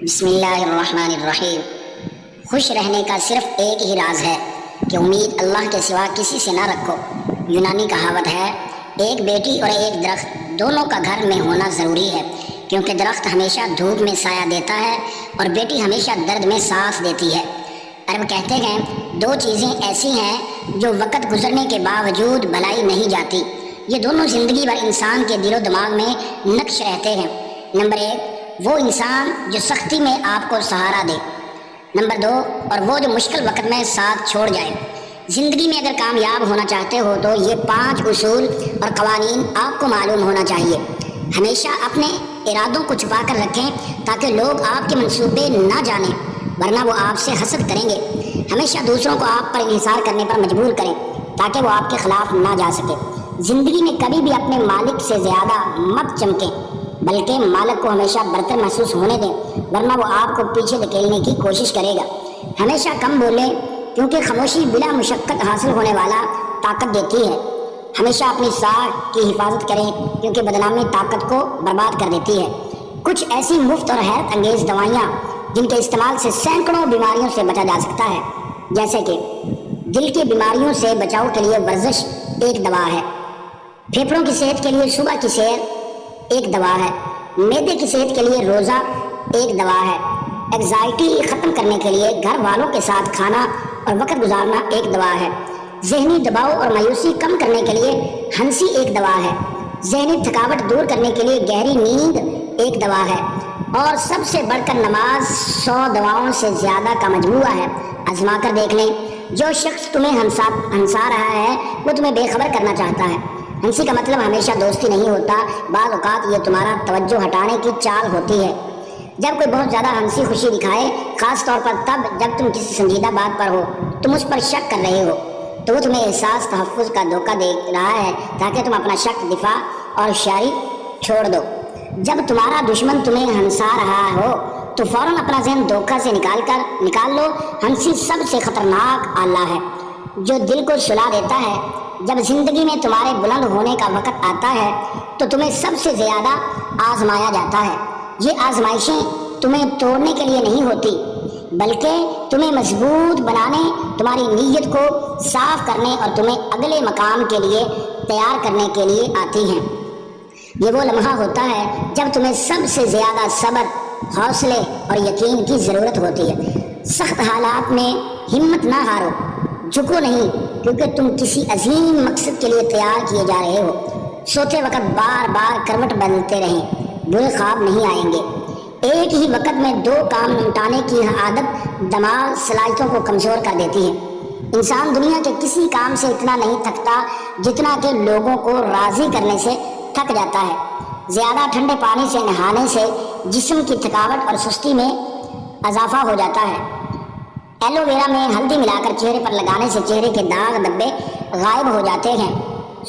بسم اللہ الرحمن الرحیم۔ خوش رہنے کا صرف ایک ہی راز ہے کہ امید اللہ کے سوا کسی سے نہ رکھو۔ یونانی کہاوت ہے، ایک بیٹی اور ایک درخت دونوں کا گھر میں ہونا ضروری ہے، کیونکہ درخت ہمیشہ دھوپ میں سایہ دیتا ہے اور بیٹی ہمیشہ درد میں سانس دیتی ہے۔ عرب کہتے ہیں، دو چیزیں ایسی ہیں جو وقت گزرنے کے باوجود بھلائی نہیں جاتی، یہ دونوں زندگی بھر انسان کے دل و دماغ میں نقش رہتے ہیں۔ نمبر ایک، وہ انسان جو سختی میں آپ کو سہارا دے۔ نمبر دو، اور وہ جو مشکل وقت میں ساتھ چھوڑ جائے۔ زندگی میں اگر کامیاب ہونا چاہتے ہو تو یہ 5 اصول اور قوانین آپ کو معلوم ہونا چاہیے۔ ہمیشہ اپنے ارادوں کو چھپا کر رکھیں تاکہ لوگ آپ کے منصوبے نہ جانیں، ورنہ وہ آپ سے حسد کریں گے۔ ہمیشہ دوسروں کو آپ پر انحصار کرنے پر مجبور کریں تاکہ وہ آپ کے خلاف نہ جا سکے۔ زندگی میں کبھی بھی اپنے مالک سے زیادہ مت چمکیں، بلکہ مالک کو ہمیشہ برتر محسوس ہونے دیں، ورنہ وہ آپ کو پیچھے دھکیلنے کی کوشش کرے گا۔ ہمیشہ کم بولیں، کیونکہ خاموشی بلا مشقت حاصل ہونے والا طاقت دیتی ہے۔ ہمیشہ اپنی ساکھ کی حفاظت کریں، کیونکہ بدنامی طاقت کو برباد کر دیتی ہے۔ کچھ ایسی مفت اور حیرت انگیز دوائیاں جن کے استعمال سے سینکڑوں بیماریوں سے بچا جا سکتا ہے، جیسے کہ دل کی بیماریوں سے بچاؤ کے لیے ورزش ایک دوا ہے، پھیپھڑوں کی صحت کے لیے صبح کی سیر ایک دوا ہے، معدے کی صحت کے لیے روزہ ایک دوا ہے، انگزائٹی ختم کرنے کے لیے گھر والوں کے ساتھ کھانا اور وقت گزارنا ایک دوا ہے، ذہنی دباؤ اور مایوسی کم کرنے کے لیے ہنسی ایک دوا ہے، ذہنی تھکاوٹ دور کرنے کے لیے گہری نیند ایک دوا ہے، اور سب سے بڑھ کر نماز 100 دواؤں سے زیادہ کا مجموعہ ہے۔ آزما کر دیکھ لیں۔ جو شخص تمہیں ہنسا رہا ہے وہ تمہیں بے خبر کرنا چاہتا ہے۔ ہنسی کا مطلب ہمیشہ دوستی نہیں ہوتا، بعض اوقات یہ تمہارا توجہ ہٹانے کی چال ہوتی ہے۔ جب کوئی بہت زیادہ ہنسی خوشی دکھائے، خاص طور پر تب جب تم کسی سنجیدہ بات پر ہو، تم اس پر شک کر رہے ہو، تو وہ تمہیں احساس تحفظ کا دھوکہ دے رہا ہے تاکہ تم اپنا شک، دفاع اور ہوشیاری چھوڑ دو۔ جب تمہارا دشمن تمہیں ہنسا رہا ہو تو فوراً اپنا ذہن دھوکہ سے نکال لو۔ ہنسی سب سے خطرناک آلہ ہے جو دل کو سلا دیتا ہے۔ جب زندگی میں تمہارے بلند ہونے کا وقت آتا ہے تو تمہیں سب سے زیادہ آزمایا جاتا ہے۔ یہ آزمائشیں تمہیں توڑنے کے لیے نہیں ہوتی، بلکہ تمہیں مضبوط بنانے، تمہاری نیت کو صاف کرنے اور تمہیں اگلے مقام کے لیے تیار کرنے کے لیے آتی ہیں۔ یہ وہ لمحہ ہوتا ہے جب تمہیں سب سے زیادہ صبر، حوصلے اور یقین کی ضرورت ہوتی ہے۔ سخت حالات میں ہمت نہ ہارو، جھکو نہیں، کیونکہ تم کسی عظیم مقصد کے لیے تیار کیے جا رہے ہو۔ سوتے وقت بار بار کروٹ بدلتے رہیں، برے خواب نہیں آئیں گے۔ ایک ہی وقت میں 2 کام نمٹانے کی عادت دماغ صلاحیتوں کو کمزور کر دیتی ہے۔ انسان دنیا کے کسی کام سے اتنا نہیں تھکتا جتنا کہ لوگوں کو راضی کرنے سے تھک جاتا ہے۔ زیادہ ٹھنڈے پانی سے نہانے سے جسم کی تھکاوٹ اور سستی میں اضافہ ہو جاتا ہے۔ ایلو ویرا میں ہلدی ملا کر چہرے پر لگانے سے چہرے کے داغ دھبے غائب ہو جاتے ہیں۔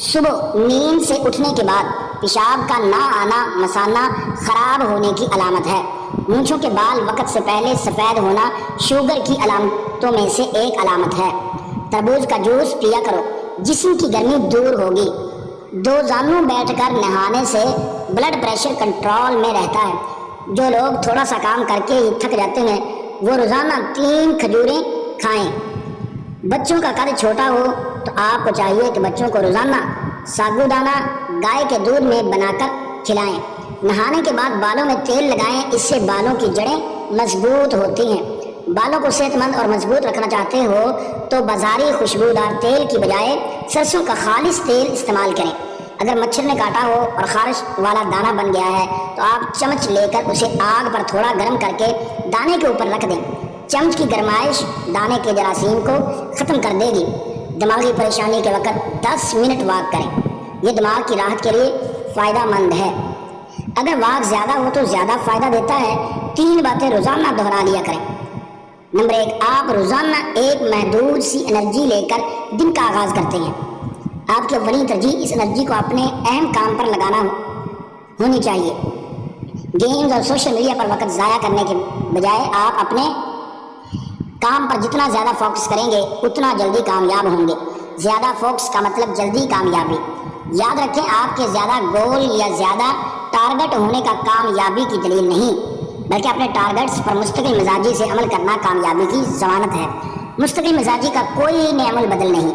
صبح نیند سے اٹھنے کے بعد پیشاب کا نہ آنا مثانہ خراب ہونے کی علامت ہے۔ مونچھوں کے بال وقت سے پہلے سفید ہونا شوگر کی علامتوں میں سے ایک علامت ہے۔ تربوز کا جوس پیا کرو، جسم کی گرمی دور ہوگی۔ 2 زانوں بیٹھ کر نہانے سے بلڈ پریشر کنٹرول میں رہتا ہے۔ جو لوگ تھوڑا سا کام کر کے ہی تھک جاتے ہیں وہ روزانہ 3 کھجوریں کھائیں۔ بچوں کا قد چھوٹا ہو تو آپ کو چاہیے کہ بچوں کو روزانہ ساگو دانہ گائے کے دودھ میں بنا کر کھلائیں۔ نہانے کے بعد بالوں میں تیل لگائیں، اس سے بالوں کی جڑیں مضبوط ہوتی ہیں۔ بالوں کو صحت مند اور مضبوط رکھنا چاہتے ہو تو بازاری خوشبودار تیل کی بجائے سرسوں کا خالص تیل استعمال کریں۔ اگر مچھر نے کاٹا ہو اور خارش والا دانہ بن گیا ہے تو آپ چمچ لے کر اسے آگ پر تھوڑا گرم کر کے دانے کے اوپر رکھ دیں۔ چمچ کی گرمائش دانے کے جراثیم کو ختم کر دے گی۔ دماغی پریشانی کے وقت 10 منٹ واک کریں، یہ دماغ کی راحت کے لیے فائدہ مند ہے۔ اگر واک زیادہ ہو تو زیادہ فائدہ دیتا ہے۔ 3 باتیں روزانہ دہرا لیا کریں۔ نمبر 1، آپ روزانہ ایک محدود سی انرجی لے کر دن کا آغاز کرتے ہیں۔ آپ کی اولین ترجیح اس انرجی کو اپنے اہم کام پر لگانا ہونی چاہیے۔ گیمز اور سوشل میڈیا پر وقت ضائع کرنے کے بجائے آپ اپنے کام پر جتنا زیادہ فوکس کریں گے اتنا جلدی کامیاب ہوں گے۔ زیادہ فوکس کا مطلب جلدی کامیابی۔ یاد رکھیں، آپ کے زیادہ گول یا زیادہ ٹارگٹ ہونے کا کامیابی کی دلیل نہیں، بلکہ اپنے ٹارگٹس پر مستقل مزاجی سے عمل کرنا کامیابی کی ضمانت ہے۔ مستقل مزاجی کا کوئی نعم البدل نہیں۔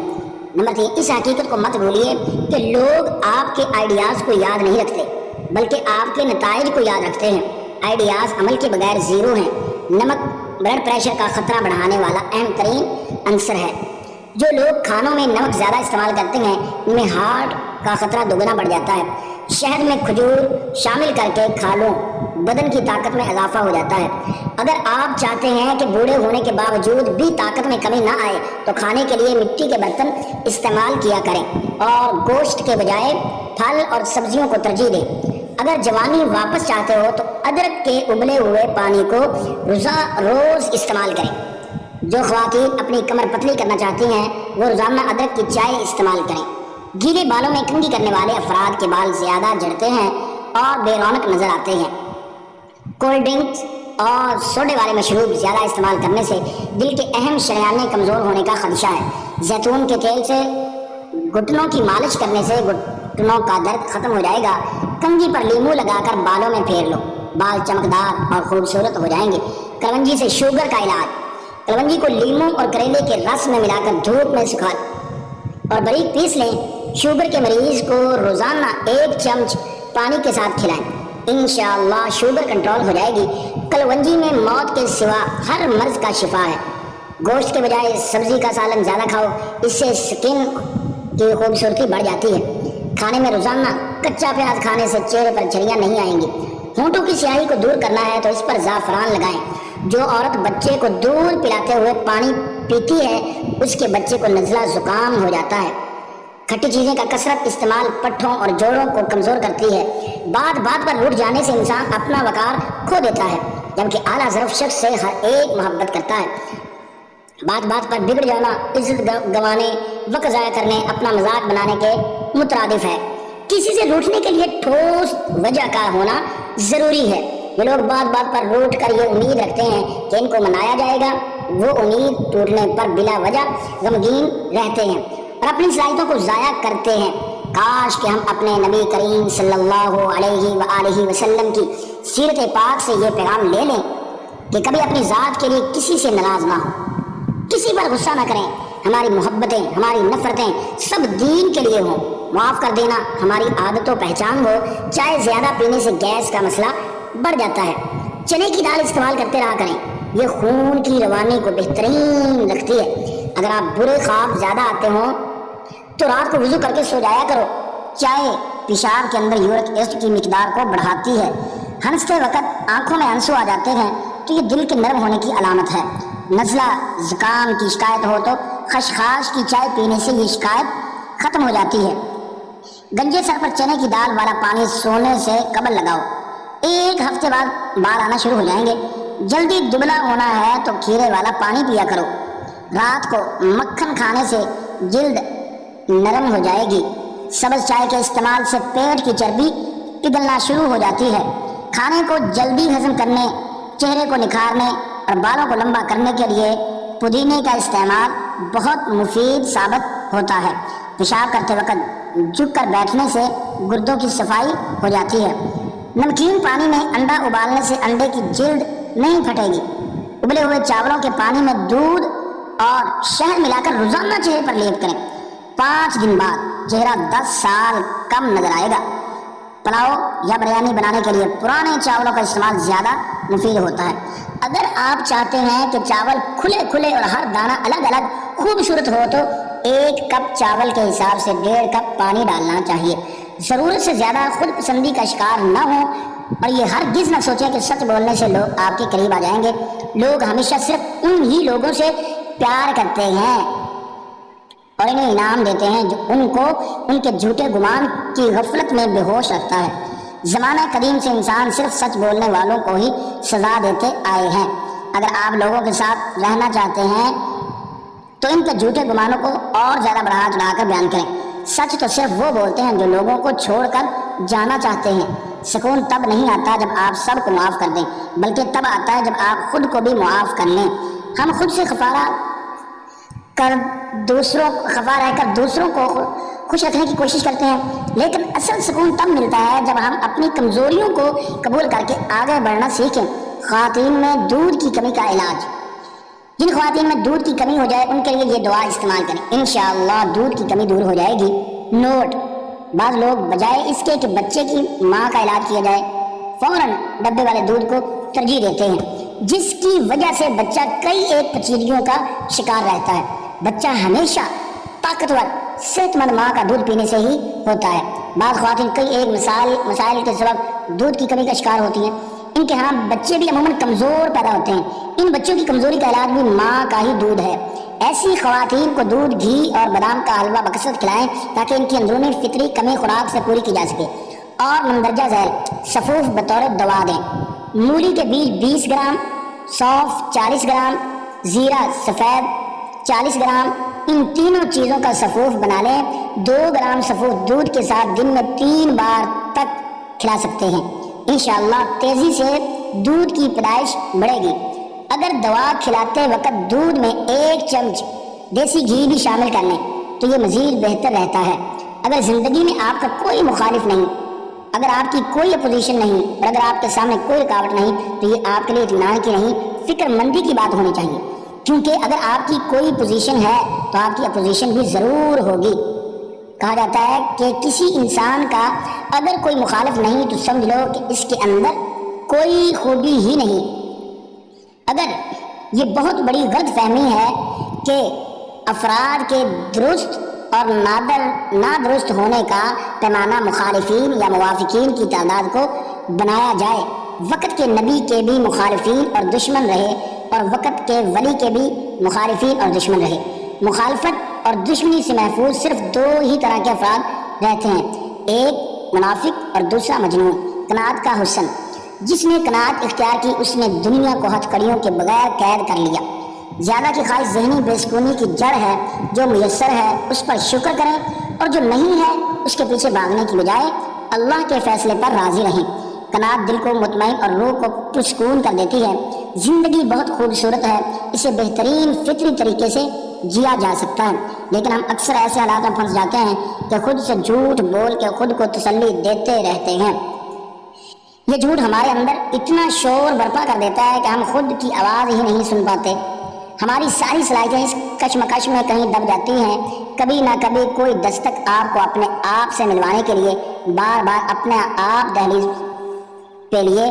نمبر 3، اس حقیقت کو مت بھولیے کہ لوگ آپ کے آئیڈیاز کو یاد نہیں رکھتے بلکہ آپ کے نتائج کو یاد رکھتے ہیں۔ آئیڈیاز عمل کے بغیر زیرو ہیں۔ نمک بلڈ پریشر کا خطرہ بڑھانے والا اہم ترین عنصر ہے۔ جو لوگ کھانوں میں نمک زیادہ استعمال کرتے ہیں ان میں ہارٹ کا خطرہ دوگنا بڑھ جاتا ہے۔ شہد میں کھجور شامل کر کے کھا لو، بدن کی طاقت میں اضافہ ہو جاتا ہے۔ اگر آپ چاہتے ہیں کہ بوڑھے ہونے کے باوجود بھی طاقت میں کمی نہ آئے تو کھانے کے لیے مٹی کے برتن استعمال کیا کریں اور گوشت کے بجائے پھل اور سبزیوں کو ترجیح دیں۔ اگر جوانی واپس چاہتے ہو تو ادرک کے ابلے ہوئے پانی کو روز استعمال کریں۔ جو خواتین اپنی کمر پتلی کرنا چاہتی ہیں وہ روزانہ ادرک کی چائے استعمال کریں۔ گیلے بالوں میں کنگھی کرنے والے افراد کے بال زیادہ جھڑتے ہیں اور بے رونق نظر آتے ہیں۔ کولڈ ڈرنکس اور سوڈے والے مشروب زیادہ استعمال کرنے سے دل کے اہم شریانے کمزور ہونے کا خدشہ ہے۔ زیتون کے تیل سے گھٹنوں کی مالش کرنے سے گھٹنوں کا درد ختم ہو جائے گا۔ کنگھی پر لیمو لگا کر بالوں میں پھیر لو، بال چمکدار اور خوبصورت ہو جائیں گے۔ کلونجی سے شوگر کا علاج۔ کلونجی کو لیمو اور کریلے کے رس میں ملا کر دھوپ میں سکھا اور باریک پیس لیں۔ شوگر کے مریض کو روزانہ 1 چمچ پانی کے ساتھ کھلائیں، انشاءاللہ شوگر کنٹرول ہو جائے گی۔ کلونجی میں موت کے سوا ہر مرض کا شفا ہے۔ گوشت کے بجائے سبزی کا سالن زیادہ کھاؤ، اس سے سکن کی خوبصورتی بڑھ جاتی ہے۔ کھانے میں روزانہ کچا پیاز کھانے سے چہرے پر جھریاں نہیں آئیں گی۔ ہونٹوں کی سیاہی کو دور کرنا ہے تو اس پر زعفران لگائیں۔ جو عورت بچے کو دودھ پلاتے ہوئے پانی پیتی ہے اس کے بچے کو نزلہ زکام ہو جاتا ہے۔ کھٹی چیزیں کا کثرت استعمال پٹھوں اور جوڑوں کو کمزور کرتی ہے۔ بات بات پر روٹھ جانے سے انسان اپنا وقار کھو دیتا ہے، جبکہ اعلیٰ ظرف شخص سے ہر ایک محبت کرتا ہے۔ بات بات پر بگڑ جانا عزت گنوانے، وقت ضائع کرنے، اپنا مذاق بنانے کے مترادف ہے۔ کسی سے روٹھنے کے لیے ٹھوس وجہ کا ہونا ضروری ہے۔ جو لوگ بات بات پر روٹ کر یہ امید رکھتے ہیں کہ ان کو منایا جائے گا وہ امید ٹوٹنے پر بلا وجہ غمگین رہتے ہیں اور اپنی صلاحیتوں کو ضائع کرتے ہیں۔ کاش کہ ہم اپنے نبی کریم صلی اللہ علیہ وآلہ وسلم کی سیرت پاک سے یہ پیغام لے لیں کہ کبھی اپنی ذات کے لیے کسی سے ناراض نہ ہو، کسی پر غصہ نہ کریں۔ ہماری محبتیں، ہماری نفرتیں سب دین کے لیے ہوں۔ معاف کر دینا ہماری عادت و پہچان ہو۔ چائے زیادہ پینے سے گیس کا مسئلہ بڑھ جاتا ہے۔ چنے کی دال استعمال کرتے رہا کریں، یہ خون کی روانی کو بہترین رکھتی ہے۔ اگر آپ برے خواب زیادہ آتے ہوں تو رات کو وضو کر کے سو جایا کرو۔ چائے پیشاب کے اندر یورک ایسڈ کی مقدار کو بڑھاتی ہے۔ ہنستے وقت آنکھوں میں آنسو آ جاتے ہیں تو یہ دل کے نرم ہونے کی علامت ہے۔ نزلہ زکام کی شکایت ہو تو خشخاش کی چائے پینے سے یہ شکایت ختم ہو جاتی ہے۔ گنجے سر پر چنے کی دال والا پانی سونے سے قبل لگاؤ، 1 ہفتے بعد بال آنا شروع ہو جائیں گے۔ جلدی دبلا ہونا ہے تو کھیرے والا پانی پیا کرو۔ رات کو مکھن کھانے سے جلد نرم ہو جائے گی۔ سبز چائے کے استعمال سے پیٹ کی چربی پگھلنا شروع ہو جاتی ہے۔ کھانے کو جلدی ہضم کرنے، چہرے کو نکھارنے اور بالوں کو لمبا کرنے کے لیے پودینے کا استعمال بہت مفید ثابت ہوتا ہے۔ پیشاب کرتے وقت جھک کر بیٹھنے سے گردوں کی صفائی ہو جاتی ہے۔ نمکین پانی میں انڈا ابالنے سے انڈے کی جلد نہیں پھٹے گی۔ ابلے ہوئے چاولوں کے پانی میں دودھ اور شہد ملا کر روزانہ چہرے پر لیپ کریں۔ 5 دن بعد چہرہ 10 سال کم نظر آئے گا۔ پلاؤ یا بریانی بنانے کے لیے پرانے چاولوں کا استعمال زیادہ مفید ہوتا ہے۔ اگر آپ چاہتے ہیں کہ چاول کھلے کھلے اور ہر دانہ الگ الگ خوبصورت ہو تو 1 کپ چاول کے حساب سے 1.5 کپ پانی ڈالنا چاہیے۔ ضرورت سے زیادہ خود پسندی کا شکار نہ ہو اور یہ ہرگز نہ سوچیں کہ سچ بولنے سے لوگ آپ کے قریب آ جائیں گے۔ لوگ ہمیشہ صرف ان ہی لوگوں سے پیار کرتے ہیں اور انہیں انعام دیتے ہیں جو ان کو ان کے جھوٹے گمان کی غفلت میں بے ہوش رکھتا ہے۔ زمانہ قدیم سے انسان صرف سچ بولنے والوں کو ہی سزا دیتے آئے ہیں۔ اگر آپ لوگوں کے ساتھ رہنا چاہتے ہیں تو ان کے جھوٹے گمانوں کو اور زیادہ بڑھا چڑھا کر بیان کریں۔ سچ تو صرف وہ بولتے ہیں جو لوگوں کو چھوڑ کر جانا چاہتے ہیں۔ سکون تب نہیں آتا جب آپ سب کو معاف کر دیں، بلکہ تب آتا ہے جب آپ خود کو بھی معاف کر لیں۔ ہم خود سے خفا رہ کر دوسروں کو خوش رکھنے کی کوشش کرتے ہیں، لیکن اصل سکون تب ملتا ہے جب ہم اپنی کمزوریوں کو قبول کر کے آگے بڑھنا سیکھیں۔ خواتین میں دودھ کی کمی کا علاج۔ جن خواتین میں دودھ کی کمی ہو جائے ان کے لیے یہ دعا استعمال کریں، انشاءاللہ دودھ کی کمی دور ہو جائے گی۔ نوٹ: بعض لوگ بجائے اس کے کہ بچے کی ماں کا علاج کیا جائے فوراً ڈبے والے دودھ کو ترجیح دیتے ہیں، جس کی وجہ سے بچہ کئی ایک پیچیدگیوں کا شکار رہتا ہے۔ بچہ ہمیشہ طاقتور صحت مند ماں کا دودھ پینے سے ہی ہوتا ہے۔ بعض خواتین کئی ایک مسائل کے سبب دودھ کی کمی کا شکار ہوتی ہیں۔ ان کے ہاں بچے بھی عموماً کمزور پیدا ہوتے ہیں۔ ان بچوں کی کمزوری کا علاج بھی ماں کا ہی دودھ ہے۔ ایسی خواتین کو دودھ، گھی اور بادام کا حلوہ بکثرت کھلائیں تاکہ ان کی اندرونی فطری کمی خوراک سے پوری کی جا سکے۔ اور مندرجہ ذیل سفوف بطور دوا دیں۔ مولی کے بیج 20 گرام، سونف 40 گرام، زیرہ سفید 40 گرام، ان تینوں چیزوں کا سفوف بنا لیں۔ 2 گرام سفوف دودھ کے ساتھ دن میں 3 بار تک کھلا سکتے ہیں۔ انشاءاللہ تیزی سے دودھ کی پیدائش بڑھے گی۔ اگر دوا کھلاتے وقت دودھ میں 1 چمچ دیسی گھی بھی شامل کر لیں تو یہ مزید بہتر رہتا ہے۔ اگر زندگی میں آپ کا کوئی مخالف نہیں، اگر آپ کی کوئی اپوزیشن نہیں اور اگر آپ کے سامنے کوئی رکاوٹ نہیں تو یہ آپ کے لیے اطمینان کی نہیں، فکر مندی کی بات ہونی چاہیے، کیونکہ اگر آپ کی کوئی پوزیشن ہے تو آپ کی اپوزیشن بھی ضرور ہوگی۔ کہا جاتا ہے کہ کسی انسان کا اگر کوئی مخالف نہیں تو سمجھ لو کہ اس کے اندر کوئی خوبی ہی نہیں۔ اگر یہ بہت بڑی غلط فہمی ہے کہ افراد کے درست اور نادرست ہونے کا پیمانہ مخالفین یا موافقین کی تعداد کو بنایا جائے۔ وقت کے نبی کے بھی مخالفین اور دشمن رہے اور وقت کے ولی کے بھی مخالفین اور دشمن رہے۔ مخالفت اور دشمنی سے محفوظ صرف 2 ہی طرح کے افراد رہتے ہیں، ایک منافق اور دوسرا مجنون۔ قناعت کا حسن: جس نے قناعت اختیار کی اس نے دنیا کو ہتھ کڑیوں کے بغیر قید کر لیا۔ زیادہ کی خواہش ذہنی بے سکونی کی جڑ ہے۔ جو میسر ہے اس پر شکر کریں اور جو نہیں ہے اس کے پیچھے بھاگنے کی بجائے اللہ کے فیصلے پر راضی رہیں۔ قناعت دل کو مطمئن اور روح کو پرسکون کر دیتی ہے۔ زندگی بہت خوبصورت ہے، اسے بہترین فطری طریقے سے جیا جا سکتا ہے، لیکن ہم اکثر ایسے حالات میں پھنس جاتے ہیں کہ خود سے جھوٹ بول کے خود کو تسلی دیتے رہتے ہیں۔ یہ جھوٹ ہمارے اندر اتنا شور برپا کر دیتا ہے کہ ہم خود کی آواز ہی نہیں سن پاتے۔ ہماری ساری صلاحیتیں اس کشمکش میں کہیں دب جاتی ہیں۔ کبھی نہ کبھی کوئی دستک آپ کو اپنے آپ سے ملوانے کے لیے بار بار اپنے آپ دہلیز پہ لیے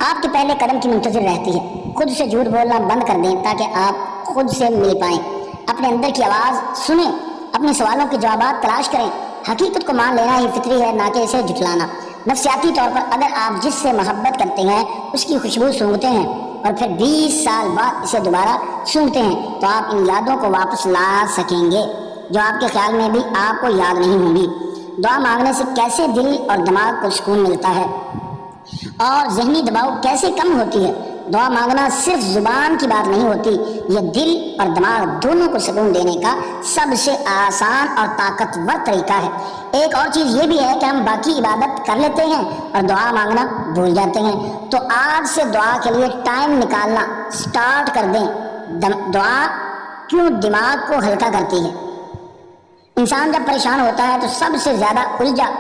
آپ کے پہلے قدم کی منتظر رہتی ہے۔ خود سے جھوٹ بولنا بند کر دیں تاکہ آپ خود سے مل پائیں، اپنے اندر کی آواز سنیں، اپنے سوالوں کے جوابات تلاش کریں۔ حقیقت کو مان لینا ہی فطری ہے، نہ کہ اسے جھٹلانا۔ نفسیاتی طور پر اگر آپ جس سے محبت کرتے ہیں اس کی خوشبو سونگھتے ہیں اور پھر 20 سال بعد اسے دوبارہ سونگھتے ہیں تو آپ ان یادوں کو واپس لا سکیں گے جو آپ کے خیال میں بھی آپ کو یاد نہیں ہوں گی۔ دعا مانگنے سے کیسے دل اور دماغ کو سکون ملتا ہے اور ذہنی دباؤ کیسے کم ہوتی ہے۔ دعا مانگنا صرف زبان کی بات نہیں ہوتی، یہ دل اور دماغ دونوں کو سکون دینے کا سب سے آسان اور طاقتور طریقہ ہے۔ ایک اور چیز یہ بھی ہے کہ ہم باقی عبادت کر لیتے ہیں اور دعا مانگنا بھول جاتے ہیں، تو آج سے دعا کے لیے ٹائم نکالنا سٹارٹ کر دیں۔ دعا کیوں دماغ کو ہلکا کرتی ہے؟ انسان جب پریشان ہوتا ہے تو سب سے زیادہ الجھا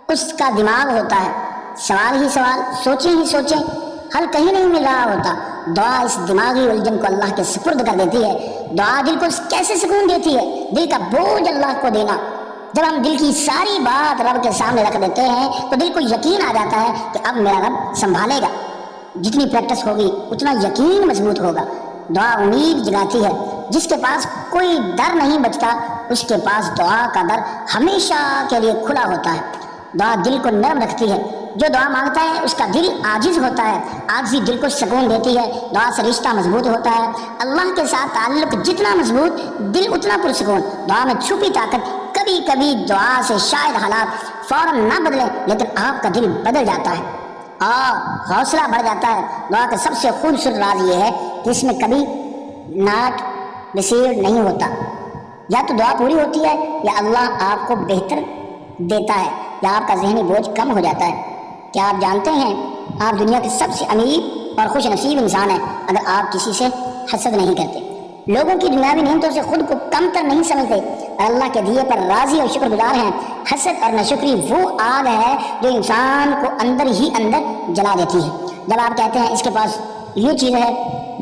اس کا دماغ ہوتا ہے۔ سوال ہی سوال، سوچیں ہی سوچیں، حل کہیں نہیں مل رہا ہوتا۔ دعا اس دماغی الجھن کو اللہ کے سپرد کر دیتی ہے۔ دعا دل کو کیسے سکون دیتی ہے؟ دل کا بوجھ اللہ کو دینا۔ جب ہم دل کی ساری بات رب کے سامنے رکھ دیتے ہیں تو دل کو یقین آ جاتا ہے کہ اب میرا رب سنبھالے گا۔ جتنی پریکٹس ہوگی اتنا یقین مضبوط ہوگا۔ دعا امید جگاتی ہے۔ جس کے پاس کوئی در نہیں بچتا اس کے پاس دعا کا در ہمیشہ کے لیے کھلا ہوتا ہے۔ دعا دل کو نرم رکھتی ہے۔ جو دعا مانگتا ہے اس کا دل عاجز ہوتا ہے، عاجزی دل کو سکون دیتی ہے۔ دعا سے رشتہ مضبوط ہوتا ہے۔ اللہ کے ساتھ تعلق جتنا مضبوط دل اتنا پرسکون۔ دعا میں چھپی طاقت۔ کبھی کبھی دعا سے شاید حالات فوراً نہ بدلیں لیکن آپ کا دل بدل جاتا ہے اور حوصلہ بڑھ جاتا ہے۔ دعا کا سب سے خوبصورت راز یہ ہے کہ اس میں کبھی ناٹ ریسیوڈ نہیں ہوتا۔ یا تو دعا پوری ہوتی ہے یا اللہ آپ کو بہتر دیتا ہے یا آپ کا ذہنی بوجھ کم ہو جاتا ہے۔ کیا آپ جانتے ہیں آپ دنیا کے سب سے امیر اور خوش نصیب انسان ہیں اگر آپ کسی سے حسد نہیں کرتے، لوگوں کی دنیاوی نعمتوں سے خود کو کم تر نہیں سمجھتے اور اللہ کے دیے پر راضی اور شکر گزار ہیں۔ حسد اور ناشکری وہ آگ ہے جو انسان کو اندر ہی اندر جلا دیتی ہے۔ جب آپ کہتے ہیں اس کے پاس یہ چیز ہے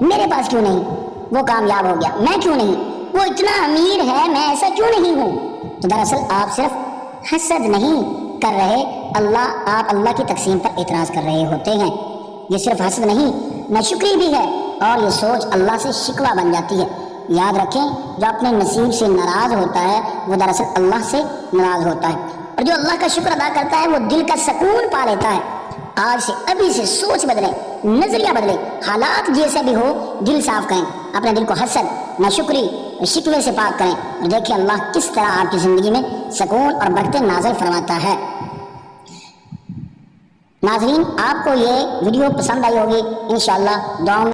میرے پاس کیوں نہیں، وہ کامیاب ہو گیا میں کیوں نہیں، وہ اتنا امیر ہے میں ایسا کیوں نہیں ہوں، تو دراصل آپ صرف حسد نہیں کر رہے، آپ اللہ کی تقسیم پر اعتراض کر رہے ہوتے ہیں۔ یہ صرف حسد نہیں، ناشکری بھی ہے، اور یہ سوچ اللہ سے شکوہ بن جاتی ہے۔ یاد رکھیں، جو اپنے نصیب سے ناراض ہوتا ہے وہ دراصل اللہ سے ناراض ہوتا ہے، اور جو اللہ کا شکر ادا کرتا ہے وہ دل کا سکون پا لیتا ہے۔ آج سے ابھی سے سوچ بدلیں، نظریہ بدلیں، حالات جیسے بھی ہو دل صاف کریں، اپنے دل کو حسد، ناشکری اور شکوے سے پاک کریں، اور دیکھیں اللہ کس طرح آپ کی زندگی میں سکون اور برکتیں نازل فرماتا ہے۔ ناظرین، آپ کو یہ ویڈیو پسند آئی ہوگی، انشاءاللہ دعاؤں